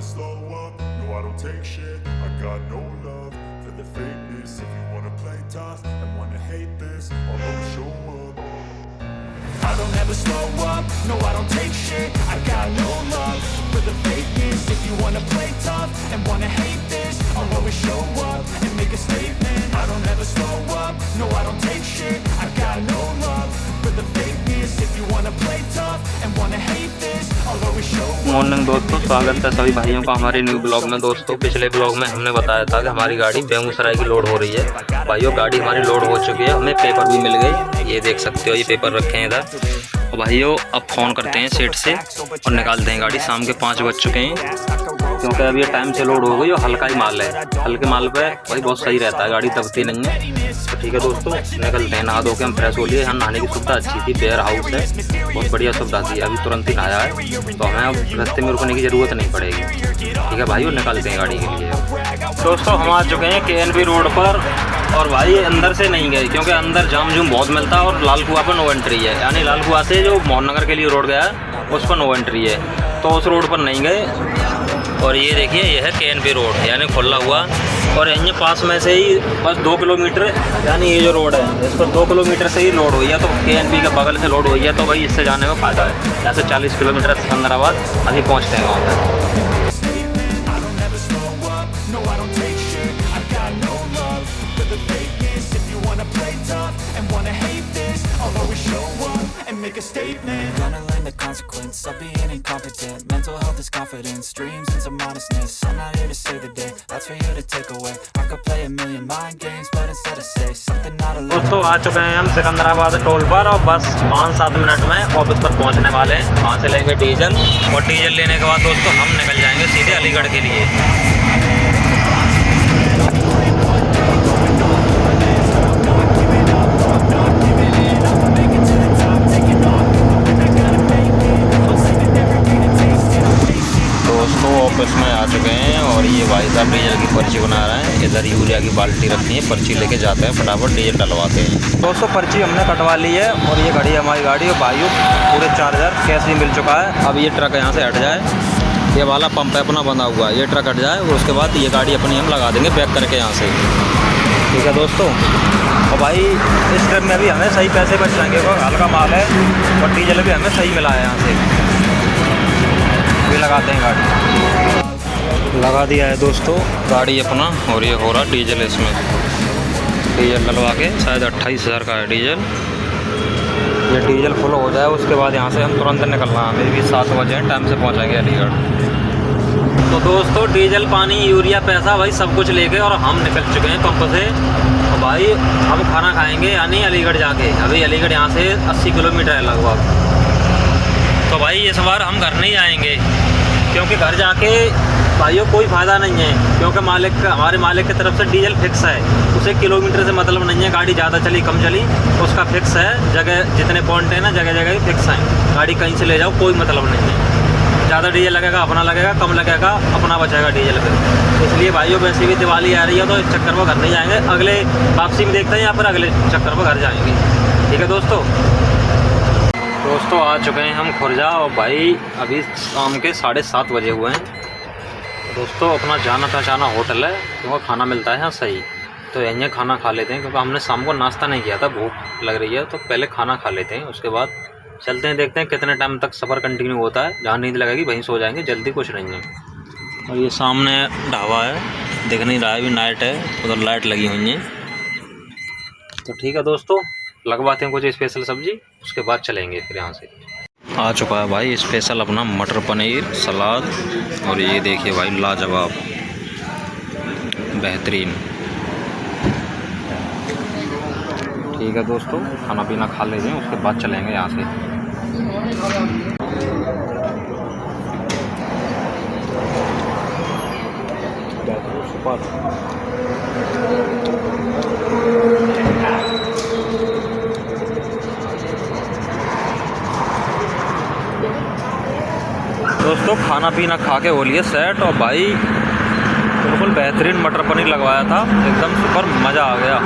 slow up, no I don't take shit. I got no love for the fakeness. If you wanna play tough and wanna hate this, I'll always show up. I don't ever slow up, no I don't take shit. I got no love for the fakeness. If you wanna play tough and wanna hate this, I'll always show up and make a statement. I don't ever slow up, no I don't take shit. I got no love for the fakeness. If you wanna play tough and wanna hate this, I'll always show up. Morning दोस्तों, स्वागत है सभी भाइयों का हमारे new blog में। दोस्तों पिछले ब्लॉग में हमने बताया था कि हमारी गाड़ी बेगूसराय की लोड हो रही है। भाइयों गाड़ी हमारी लोड हो चुकी है, हमें पेपर भी मिल गई। ये देख सकते हो, ये पेपर रखे हैं इधर। और भाइयों अब फ़ोन करते हैं सेठ से और निकालते हैं गाड़ी। शाम के 5 बज चुके हैं, क्योंकि अब ये टाइम से लोड हो गई और हल्का ही माल है। हल्के माल पे भाई बहुत सही रहता है, गाड़ी दबती नहीं है। तो ठीक है दोस्तों, निकलते हैं। नहा धो के हम फ्रेश हो लिए। यहाँ नहाने की सुविधा अच्छी थी, वेयर हाउस है, बहुत बढ़िया सुविधा थी। अभी तुरंत ही नहाया है, तो हमें अब रास्ते में रुकने की ज़रूरत नहीं पड़ेगी। ठीक है भाई, निकलते हैं गाड़ी के लिए। दोस्तों हम आ चुके हैं KNB रोड पर, और भाई अंदर से नहीं गए क्योंकि अंदर जाम जूम बहुत मिलता है और लाल कुआं पर नो एंट्री है। यानी लाल कुआं से जो मोहननगर के लिए रोड गया है उस पर नो एंट्री है, तो उस रोड पर नहीं गए। और ये देखिए, ये है KNB रोड, यानी खुला हुआ। और यहीं पास में से ही बस 2 किलोमीटर, यानी ये जो रोड है इस पर 2 किलोमीटर से ही लोड हुई है। तो KNB के बगल से लोड हुई है, तो भाई इससे जाने में फ़ायदा है। जैसे 40 किलोमीटर सिकंदराबाद अभी पहुँचते हैं वहाँ पर। Make a statement. Gonna learn the consequence of being incompetent. Mental health is confidence, dreams and some honestness. I'm not here to save the day, that's for you to take away. I could play a million mind games, but instead of say something not alone. दोस्तों आ चुके हैं हम Secunderabad toll पर, और बस 5-7 minute में office पर पहुंचने वाले हैं। वहाँ से लेंगे डीजल, और डीजल लेने के बाद दोस्तों हम निकल जाएंगे सीधे अलीगढ़ के लिए। ऑफिस में आ चुके हैं, और ये भाई साहब डीजल की पर्ची बना रहे हैं। इधर यूरिया की बाल्टी रखी है, पर्ची लेके जाते हैं, फटाफट डीजल डलवाते हैं। दोस्तों पर्ची हमने कटवा ली है, और ये गाड़ी हमारी गाड़ी और भाइयों पूरे 4000 कैश भी मिल चुका है। अब ये ट्रक यहाँ से हट जाए, ये वाला पंप है अपना बंधा हुआ, ये ट्रक हट जाए, और उसके बाद ये गाड़ी अपनी हम लगा देंगे बैक करके यहाँ से। ठीक है दोस्तों, और भाई इस ट्रिप में भी हमें सही पैसे बच जाएंगे, हल्का माल है और डीजल भी हमें सही मिला है। यहाँ से भी लगाते हैं, गाड़ी लगा दिया है दोस्तों गाड़ी अपना, और ये हो रहा डीजल। इसमें डीजल डलवा के शायद 28,000 का है डीजल। ये डीजल फुल हो जाए उसके बाद यहाँ से हम तुरंत निकलना है। अभी भी 7 बजे हैं, टाइम से पहुँचेंगे अलीगढ़। तो दोस्तों डीजल, पानी, यूरिया, पैसा भाई सब कुछ लेके और हम निकल चुके हैं पंप से। और भाई हम खाना खाएँगे यानी अलीगढ़ जाके। अभी अलीगढ़ यहाँ से 80 किलोमीटर है लगभग। तो भाई इस बार हम घर नहीं आएंगे, क्योंकि घर जाके भाइयों कोई फ़ायदा नहीं है, क्योंकि हमारे मालिक की तरफ से डीजल फिक्स है। उसे किलोमीटर से मतलब नहीं है, गाड़ी ज़्यादा चली कम चली उसका फिक्स है। जगह जितने पॉइंट है ना, जगह जगह ही फिक्स हैं। गाड़ी कहीं से ले जाओ कोई मतलब नहीं है। ज़्यादा डीजल लगेगा अपना लगेगा, कम लगेगा अपना बचेगा डीजल पे। इसलिए भाइयों वैसे भी दिवाली आ रही है, तो इस चक्कर में घर नहीं जाएंगे। अगले वापसी में देखते हैं, या फिर अगले चक्कर में घर जाएंगे। ठीक है दोस्तों आ चुके हैं हम खुर्जा, और भाई अभी शाम के 7:30 बजे हुए हैं। दोस्तों अपना जाना पहचाना होटल है, क्योंकि खाना मिलता है यहाँ सही। तो यहीं खाना खा लेते हैं, क्योंकि हमने शाम को नाश्ता नहीं किया था, भूख लग रही है। तो पहले खाना खा लेते हैं, उसके बाद चलते हैं, देखते हैं कितने टाइम तक सफ़र कंटिन्यू होता है। जहाँ नींद लगेगी वहीं सो जाएंगे, जल्दी कुछ नहीं है। और ये सामने ढाबा है, दिख नहीं रहा है, अभी नाइट है, उधर लाइट लगी हुई है। तो ठीक है दोस्तों, लगवाते हैं कुछ स्पेशल सब्जी, उसके बाद चलेंगे फिर यहाँ से। आ चुका है भाई स्पेशल अपना मटर पनीर सलाद, और ये देखिए भाई लाजवाब बेहतरीन। ठीक है दोस्तों, खाना पीना खा लेते हैं, उसके बाद चलेंगे यहाँ से। दोस्तों खाना पीना खा के हो लिए सेट, और भाई बिल्कुल बेहतरीन मटर पनीर लगवाया था, एकदम सुपर मज़ा आ गया,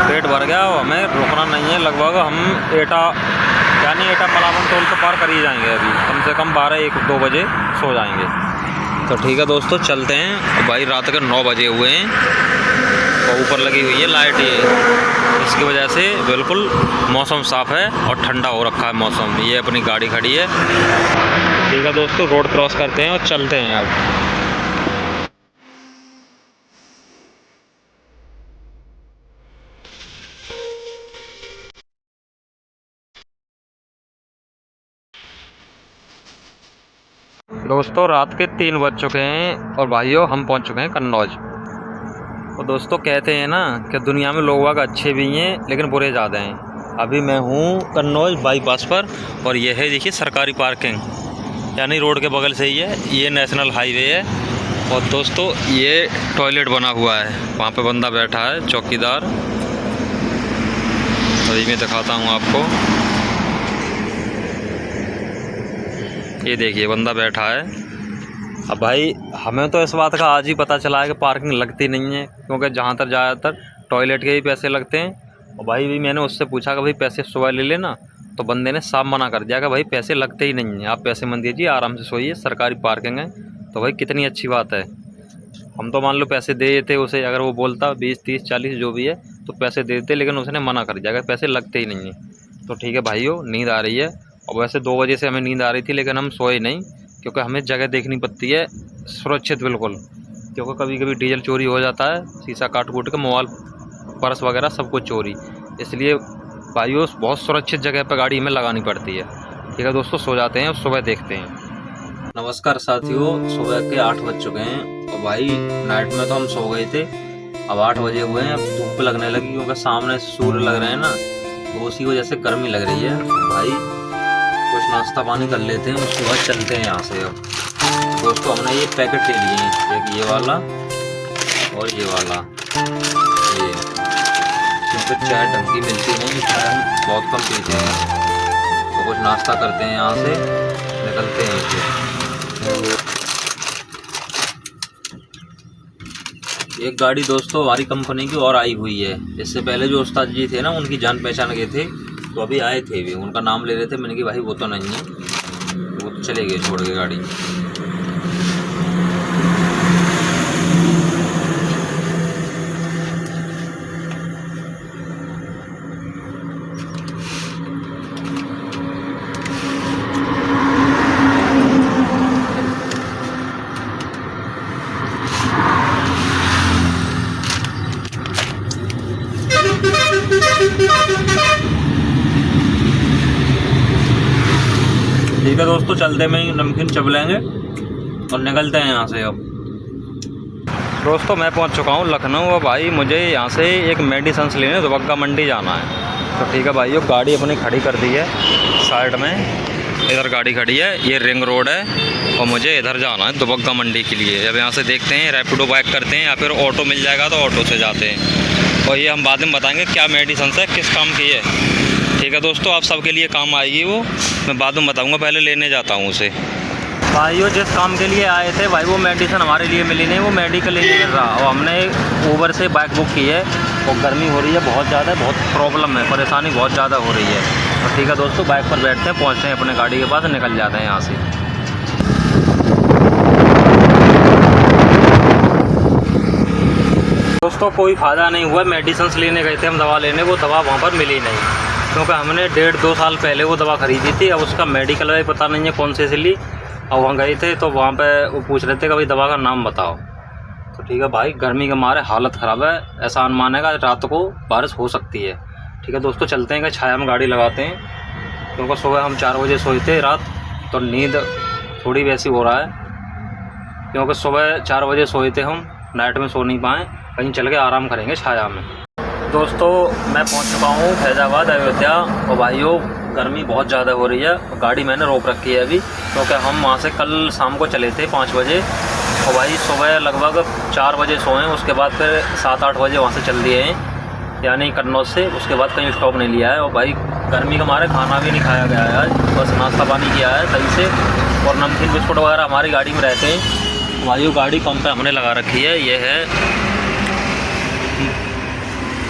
पेट भर गया। और हमें रुकना नहीं है, लगभग हम एटा मलावन टोल तो पार कर ही जाएंगे। अभी कम से कम 12-1-2 बजे सो जाएंगे। तो ठीक है दोस्तों, चलते हैं। भाई रात के 9 बजे हुए हैं और ऊपर लगी हुई है लाइट, ये इसकी वजह से बिल्कुल मौसम साफ़ है और ठंडा हो रखा है मौसम। ये अपनी गाड़ी खड़ी है। ठीक है दोस्तों, रोड क्रॉस करते हैं और चलते हैं अब। दोस्तों रात के 3 बज चुके हैं और भाइयों हम पहुंच चुके हैं कन्नौज। और दोस्तों कहते हैं ना कि दुनिया में लोग वाग अच्छे भी हैं लेकिन बुरे ज़्यादा हैं। अभी मैं हूं कन्नौज बाईपास पर और यह है देखिए सरकारी पार्किंग, यानी रोड के बगल से ही है। ये नेशनल हाईवे है और दोस्तों ये टॉयलेट बना हुआ है, वहाँ पे बंदा बैठा है चौकीदार। अभी मैं दिखाता हूँ आपको, ये देखिए बंदा बैठा है। अब भाई हमें तो इस बात का आज ही पता चला है कि पार्किंग लगती नहीं है, क्योंकि जहाँ तक ज़्यादातर टॉयलेट के ही पैसे लगते हैं। और भाई भी मैंने उससे पूछा कि भाई पैसे सुबह ले लेना, तो बंदे ने साफ मना कर दिया कि भाई पैसे लगते ही नहीं हैं, आप पैसे मत दीजिए, आराम से सोइए, सरकारी पार्किंग है। तो भाई कितनी अच्छी बात है। हम तो मान लो पैसे दे देते उसे, अगर वो बोलता 20 30 40 जो भी है तो पैसे दे देते, लेकिन उसने मना कर दिया कि पैसे लगते ही नहीं हैं। तो ठीक है भाइयों, नींद आ रही है और वैसे 2 बजे से हमें नींद आ रही थी, लेकिन हम सोए नहीं, क्योंकि हमें जगह देखनी पड़ती है सुरक्षित बिल्कुल, क्योंकि कभी कभी डीजल चोरी हो जाता है, शीशा काट कूट के, मोबाइल पर्स वगैरह सब कुछ चोरी। इसलिए भाइयों बहुत सुरक्षित जगह पर गाड़ी हमें लगानी पड़ती है। ठीक है दोस्तों, सो जाते हैं और सुबह देखते हैं। नमस्कार साथियों, सुबह के 8 बज चुके हैं और भाई नाइट में तो हम सो गए थे। अब 8 बजे हुए हैं, अब धूप लगने लगी, क्योंकि सामने सूर्य लग रहे हैं ना, तो उसी वजह से गर्मी लग रही है। भाई कुछ नाश्ता पानी कर लेते हैं, उसके बाद चलते हैं यहाँ से। अब दोस्तों हमने ये पैकेट ले लिए हैं, एक ये वाला और ये वाला, ये क्योंकि चाय ढंग की मिलती नहीं, चाय हम बहुत कम पीते हैं। तो कुछ नाश्ता करते हैं, यहाँ से निकलते हैं फिर। एक गाड़ी दोस्तों हमारी कंपनी की और आई हुई है। इससे पहले जो उस्ताद जी थे ना, उनकी जान पहचान के थे, तो अभी आए थे भी, उनका नाम ले रहे थे। मैंने कहा भाई वो तो नहीं है, वो तो चले गए छोड़ के गाड़ी। ठीक है दोस्तों, चलते में नमकीन चब लेंगे और निकलते हैं यहाँ से। अब दोस्तों मैं पहुँच चुका हूँ लखनऊ। और भाई मुझे यहाँ से एक मेडिसिन लेने दुबग्गा मंडी जाना है। तो ठीक है भाई, गाड़ी अपनी खड़ी कर दी है साइड में, इधर गाड़ी खड़ी है, ये रिंग रोड है और मुझे इधर जाना है दुबग्गा मंडी के लिए। अब यहाँ से देखते हैं रैपिडो बाइक करते हैं या फिर ऑटो मिल जाएगा तो ऑटो से जाते हैं। और ये हम बाद में बताएँगे क्या मेडिसिन है, किस काम की है। ठीक है दोस्तों, आप सबके लिए काम आएगी वो, मैं बाद में बताऊंगा, पहले लेने जाता हूँ उसे। भाइयों जिस काम के लिए आए थे भाई, वो मेडिसिन हमारे लिए मिली नहीं, वो मेडिकल ही नहीं मिल रहा। और हमने ऊबर से बाइक बुक की है और गर्मी हो रही है बहुत ज़्यादा, बहुत प्रॉब्लम है, परेशानी बहुत ज़्यादा हो रही है। तो ठीक है दोस्तों, बाइक पर बैठते हैं, पहुँचते हैं अपने गाड़ी के पास, निकल जाते हैं यहाँ से। दोस्तों कोई फ़ायदा नहीं हुआ, मेडिसिन लेने गए थे हम दवा लेने, वो दवा वहाँ पर मिली नहीं, क्योंकि हमने 1.5-2 साल पहले वो दवा ख़रीदी थी। अब उसका मेडिकल है पता नहीं है कौन से से ली। और वहाँ गए थे तो वहाँ पे वो पूछ रहे थे कि भाई दवा का नाम बताओ। तो ठीक है भाई, गर्मी के मारे हालत ख़राब है, ऐसा अनुमान है कि रात को बारिश हो सकती है। ठीक है दोस्तों, चलते हैं कि छाया में गाड़ी लगाते हैं, क्योंकि सुबह हम 4 बजे सोए थे रात, तो नींद थोड़ी वैसी हो रहा है, क्योंकि सुबह 4 बजे सोए थे हम, नाइट में सो नहीं पाएँ, कहीं चल के आराम करेंगे छाया में। दोस्तों मैं पहुंच चुका हूं फैज़ाबाद अयोध्या। और भाइयों गर्मी बहुत ज़्यादा हो रही है, गाड़ी मैंने रोक रखी है अभी, क्योंकि हम वहां से कल शाम को चले थे 5 बजे। और भाई सुबह लगभग 4 बजे सोए, उसके बाद फिर 7-8 बजे वहां से चल दिए हैं, यानी कन्नौज से। उसके बाद कहीं स्टॉप नहीं लिया है। और भाई गर्मी के मारे खाना भी नहीं खाया गया है आज, बस नाश्ता पानी किया है सही से, और नमकीन बिस्कुट वगैरह हमारी गाड़ी में रहते हैं। भाइयों गाड़ी पंप पे हमने लगा रखी है, ये है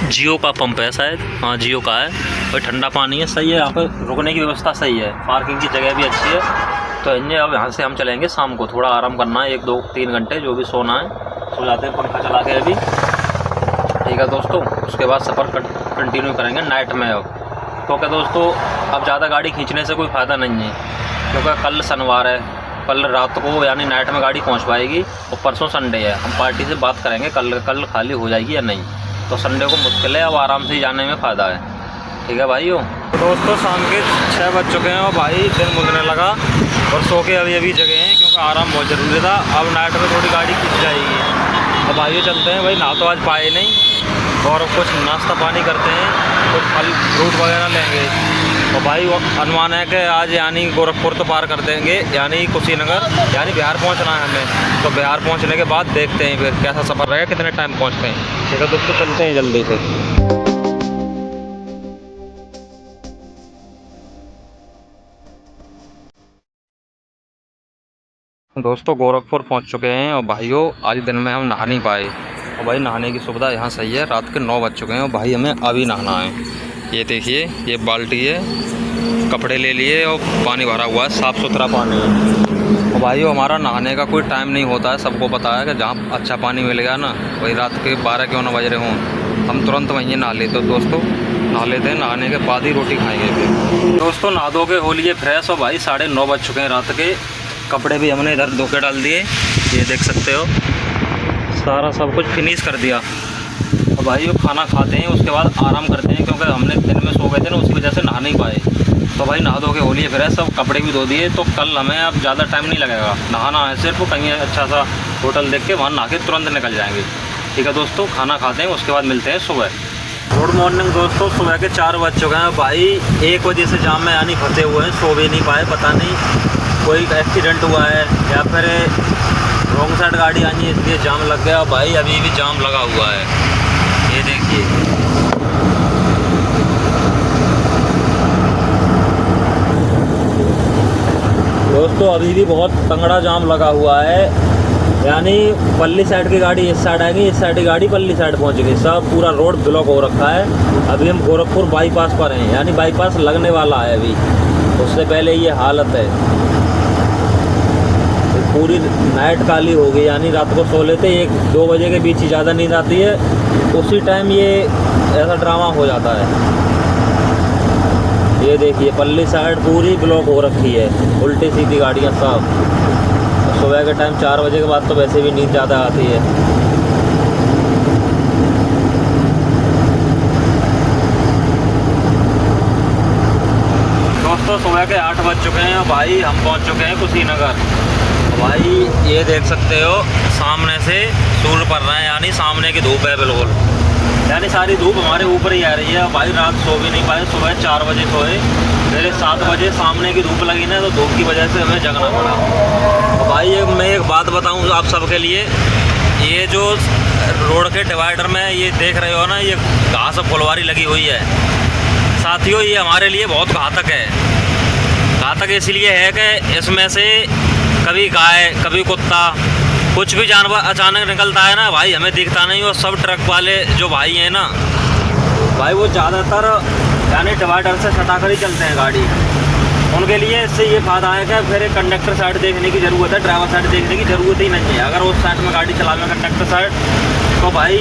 जियो का पंप है शायद, हाँ जियो का है। और ठंडा पानी है, सही है, यहाँ पर रुकने की व्यवस्था सही है, पार्किंग की जगह भी अच्छी है। तो इंजन अब यहाँ से हम चलेंगे शाम को, थोड़ा आराम करना है, 1 2 3 घंटे जो भी सोना है सो जाते हैं, पंखा चला के अभी। ठीक है दोस्तों, उसके बाद सफ़र कंटिन्यू करेंगे नाइट में। अब क्योंकि दोस्तों अब ज़्यादा गाड़ी खींचने से कोई फ़ायदा नहीं है, क्योंकि कल शनिवार है, कल रात को यानी नाइट में गाड़ी पहुंच पाएगी और परसों संडे है। हम पार्टी से बात करेंगे कल खाली हो जाएगी या नहीं, तो संडे को मुश्किल है, अब आराम से जाने में फ़ायदा है। ठीक है भाइयों। तो दोस्तों शाम के 6 बज चुके हैं और भाई दिन मुझने लगा और सो के अभी जगह हैं, क्योंकि आराम बहुत ज़रूरी था। अब नाइट में थोड़ी गाड़ी खींच जाएगी। तो भाइयों चलते हैं भाई, नहा तो आज पाए नहीं और कुछ नाश्ता पानी करते हैं, कुछ फल फ्रूट वगैरह लेंगे। और भाई वो अनुमान है कि आज यानी गोरखपुर तो पार कर देंगे, यानी कुशीनगर, यानी बिहार पहुंचना है हमें। तो बिहार पहुंचने के बाद देखते हैं फिर कैसा सफ़र रहेगा, कितने टाइम पहुंचते हैं। ठीक है दोस्तों, चलते हैं जल्दी से। दोस्तों गोरखपुर पहुंच चुके हैं और भाइयों आज दिन में हम नहा नहीं पाए, और भाई नहाने की सुविधा यहाँ सही है। रात के 9 बज चुके हैं और भाई हमें अभी नहाना है। ये देखिए, ये बाल्टी है, कपड़े ले लिए और पानी भरा हुआ है, साफ़ सुथरा पानी है। और भाइयों हमारा नहाने का कोई टाइम नहीं होता है, सबको पता है कि जहाँ अच्छा पानी मिल गया ना, वही रात के 12 क्यों ना बज रहे हों, हम तुरंत वहीं नहा लेते। तो दोस्तों नहा लेते हैं, नहाने के बाद ही रोटी खाएँगे फिर। दोस्तों नहा धो के हो लिए फ्रेश और भाई 9:30 बज चुके हैं रात के। कपड़े भी हमने इधर धो के डाल दिए, ये देख सकते हो, सारा सब कुछ फिनिश कर दिया। और भाई वो खाना खाते हैं, उसके बाद आराम करते हैं, क्योंकि हमने दिन में सो गए थे ना, उसी वजह से नहा नहीं पाए। तो भाई नहा धो के हो लिए फिर सब, कपड़े भी धो दिए। तो कल हमें अब ज़्यादा टाइम नहीं लगेगा, नहाना है सिर्फ, कहीं अच्छा सा होटल देख के वहाँ नहा के तुरंत निकल जाएंगे। ठीक है दोस्तों, खाना खाते हैं, उसके बाद मिलते हैं सुबह। गुड मॉर्निंग दोस्तों, सुबह के 4 बज चुके हैं। भाई 1 बजे से जाम में यानी फंसे हुए हैं, सो भी नहीं पाए। पता नहीं कोई एक्सीडेंट हुआ है या फिर रॉन्ग साइड गाड़ी आई है इसलिए जाम लग गया। भाई अभी भी जाम लगा हुआ है, ये देखिए। दोस्तों अभी भी बहुत तंगड़ा जाम लगा हुआ है, यानी पल्ली साइड की गाड़ी इस साइड आएगी, इस साइड की गाड़ी पल्ली साइड पहुंच गई, सब पूरा रोड ब्लॉक हो रखा है। अभी हम गोरखपुर बाईपास पर हैं, यानी बाईपास लगने वाला है अभी, उससे पहले ये हालत है। पूरी नाइट काली हो गई, यानी रात को सो लेते 1-2 बजे के बीच ही ज़्यादा नींद आती है, उसी टाइम ये ऐसा ड्रामा हो जाता है। ये देखिए पल्ली साइड पूरी ब्लॉक हो रखी है, उल्टी सीधी गाड़ियाँ सब। सुबह के टाइम 4 बजे के बाद तो वैसे भी नींद ज़्यादा आती है। दोस्तों सुबह के 8 बज चुके हैं भाई, हम पहुंच चुके हैं कुशीनगर। भाई ये देख सकते हो सामने से सूर्य पड़ रहा है, यानी सामने की धूप है बिल्कुल, यानी सारी धूप हमारे ऊपर ही आ रही है। भाई रात सो भी नहीं पाए, सुबह 4 बजे सोए, मेरे 7 बजे सामने की धूप लगी ना, तो धूप की वजह से हमें जगना पड़ा। तो भाई मैं एक बात बताऊं आप सबके लिए, ये जो रोड के डिवाइडर में ये देख रहे हो ना, ये घास फुलवारी लगी हुई है साथियों, ये हमारे लिए बहुत घातक है। घातक इसलिए है कि इसमें से कभी गाय, कभी कुत्ता, कुछ भी जानवर अचानक निकलता है ना भाई, हमें दिखता नहीं। और सब ट्रक वाले जो भाई हैं ना भाई, वो ज़्यादातर यानी डिवाइडर से सटा कर ही चलते हैं गाड़ी। उनके लिए इससे ये फ़ायदा है कि फिर कंडक्टर साइड देखने की ज़रूरत है, ड्राइवर साइड देखने की ज़रूरत ही नहीं है। अगर उस साइड में गाड़ी चलावे कंडक्टर साइड, तो भाई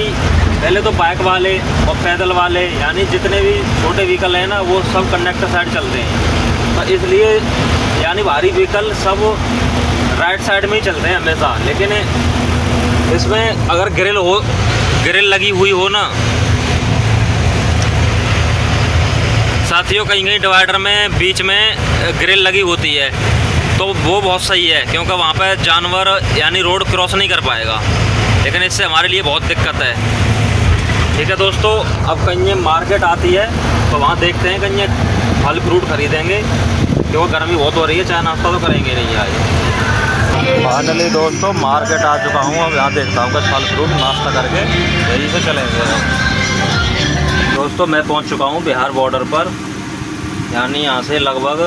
पहले तो बाइक वाले और पैदल वाले, यानी जितने भी छोटे व्हीकल हैं ना, वो सब कंडक्टर साइड चलते हैं। तो इसलिए यानी भारी व्हीकल सब राइट साइड में ही चलते हैं हमेशा। लेकिन इसमें अगर ग्रिल लगी हुई हो ना साथियों, कहीं कहीं डिवाइडर में बीच में ग्रिल लगी होती है, तो वो बहुत सही है, क्योंकि वहाँ पे जानवर यानी रोड क्रॉस नहीं कर पाएगा। लेकिन इससे हमारे लिए बहुत दिक्कत है। ठीक है दोस्तों, अब कहीं मार्केट आती है तो वहाँ देखते हैं, कहीं फल फ्रूट खरीदेंगे, क्योंकि गर्मी बहुत हो रही है, चाय नाश्ता तो करेंगे नहीं आज। फाइनली दोस्तों मार्केट आ चुका हूँ, अब यहाँ देखता हूँ कुछ फल फ्रूट नाश्ता करके यहीं से चलेंगे। दोस्तों मैं पहुँच चुका हूँ बिहार बॉर्डर पर, यानी यहाँ से लगभग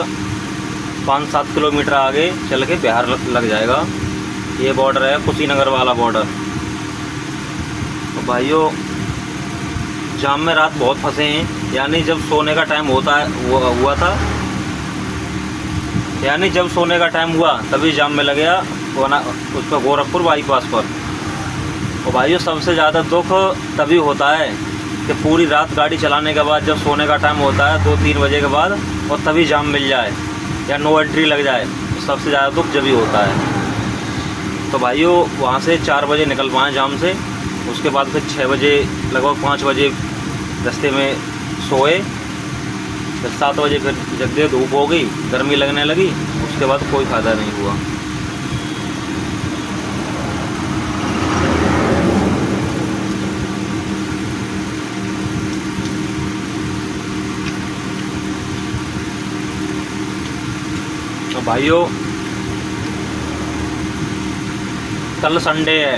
5-7 किलोमीटर आगे चल के बिहार लग जाएगा। ये बॉर्डर है कुशीनगर वाला बॉर्डर। तो भाइयों जाम में रात बहुत फंसे हैं, यानी जब सोने का टाइम हुआ था यानी जब सोने का टाइम हुआ तभी जाम में लग गया उस पर गोरखपुर बाईपास पर। और भाइयों सबसे ज़्यादा दुख तभी होता है कि पूरी रात गाड़ी चलाने के बाद जब सोने का टाइम होता है 2-3 बजे के बाद और तभी जाम मिल जाए या नो एंट्री लग जाए, तो सबसे ज़्यादा दुख जब ही होता है। तो भाइयों वहाँ से 4 बजे निकल पाएँ जाम से, उसके बाद फिर 6 बजे लगभग 5 बजे रास्ते में सोए, फिर 7 बजे फिर जगह धूप हो गई, गर्मी लगने लगी, उसके बाद कोई फ़ायदा नहीं हुआ। तो भाइयों कल संडे है,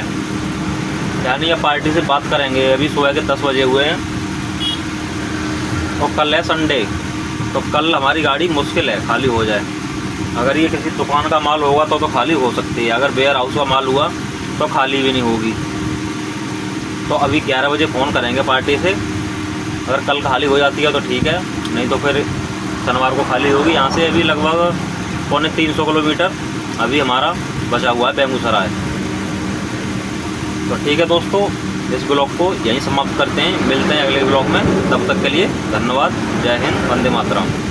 यानी अब पार्टी से बात करेंगे। अभी सुबह के 10 बजे हुए हैं और कल है संडे, तो कल हमारी गाड़ी मुश्किल है खाली हो जाए। अगर ये किसी दुकान का माल होगा तो खाली हो सकती है, अगर वेयर हाउस का माल हुआ तो खाली भी नहीं होगी। तो अभी 11 बजे फ़ोन करेंगे पार्टी से, अगर कल खाली हो जाती है तो ठीक है, नहीं तो फिर शनिवार को खाली होगी। यहाँ से अभी लगभग 250-300 किलोमीटर अभी हमारा बचा हुआ है बेगूसराय। तो ठीक है दोस्तों, इस ब्लॉग को यहीं समाप्त करते हैं, मिलते हैं अगले ब्लॉग में। तब तक के लिए धन्यवाद। जय हिंद, वंदे मातरम।